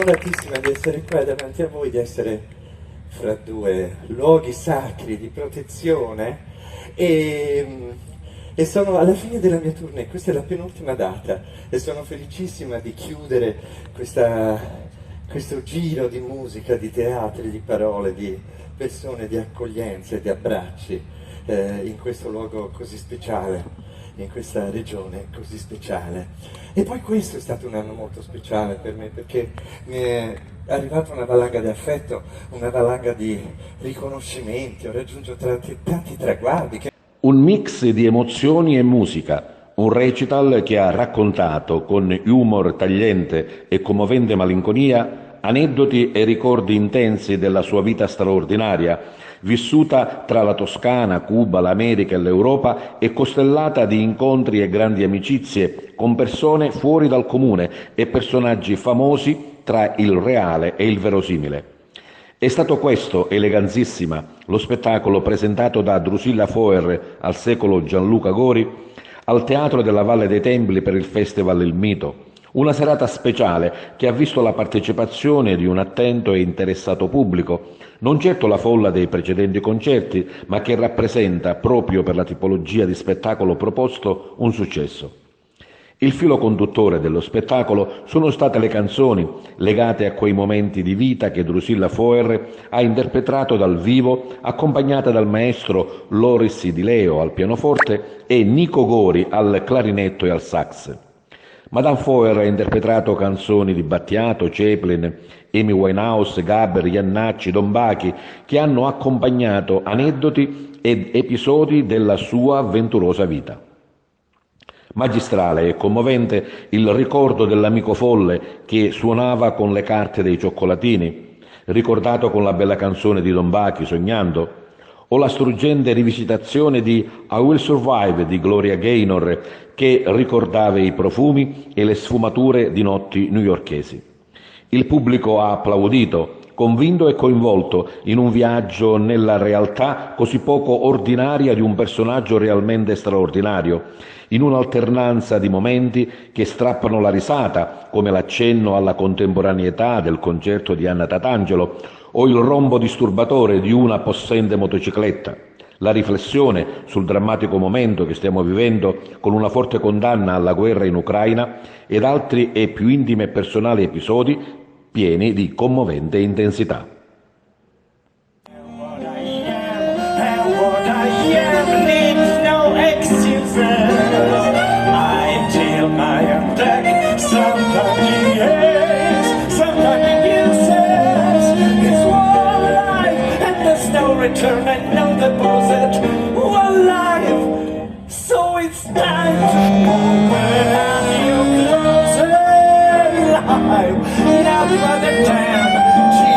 onoratissima di essere qua davanti a voi, di essere fra due luoghi sacri di protezione e sono alla fine della mia tournée, questa è la penultima data e sono felicissima di chiudere questo giro di musica, di teatri, di parole, di persone, di accoglienza e di abbracci in questo luogo così speciale, in questa regione così speciale. E poi questo è stato un anno molto speciale per me, perché mi è arrivata una valanga di affetto, una valanga di riconoscimenti, ho raggiunto tanti traguardi. Un mix di emozioni e musica, un recital che ha raccontato con humor tagliente e commovente malinconia aneddoti e ricordi intensi della sua vita straordinaria, vissuta tra la Toscana, Cuba, l'America e l'Europa e costellata di incontri e grandi amicizie con persone fuori dal comune e personaggi famosi tra il reale e il verosimile. È stato questo, eleganzissima, lo spettacolo presentato da Drusilla Foer al secolo Gianluca Gori al Teatro della Valle dei Templi per il Festival Il Mito. Una serata speciale che ha visto la partecipazione di un attento e interessato pubblico, non certo la folla dei precedenti concerti, ma che rappresenta, proprio per la tipologia di spettacolo proposto, un successo. Il filo conduttore dello spettacolo sono state le canzoni legate a quei momenti di vita che Drusilla Foer ha interpretato dal vivo, accompagnata dal maestro Loris Di Leo al pianoforte e Nico Gori al clarinetto e al sax. Madame Foer ha interpretato canzoni di Battiato, Chaplin, Amy Winehouse, Gaber, Iannacci, Don Bachi, che hanno accompagnato aneddoti ed episodi della sua avventurosa vita. Magistrale e commovente il ricordo dell'amico folle che suonava con le carte dei cioccolatini, ricordato con la bella canzone di Don Bachi, Sognando, o la struggente rivisitazione di I Will Survive di Gloria Gaynor, che ricordava i profumi e le sfumature di notti newyorkesi. Il pubblico ha applaudito, convinto e coinvolto in un viaggio nella realtà così poco ordinaria di un personaggio realmente straordinario, in un'alternanza di momenti che strappano la risata, come l'accenno alla contemporaneità del concerto di Anna Tatangelo o il rombo disturbatore di una possente motocicletta, la riflessione sul drammatico momento che stiamo vivendo con una forte condanna alla guerra in Ucraina ed altri e più intimi e personali episodi pieni di commovente intensità. Return and no deposit. One life, so it's time to open your closet. Life, now by the time.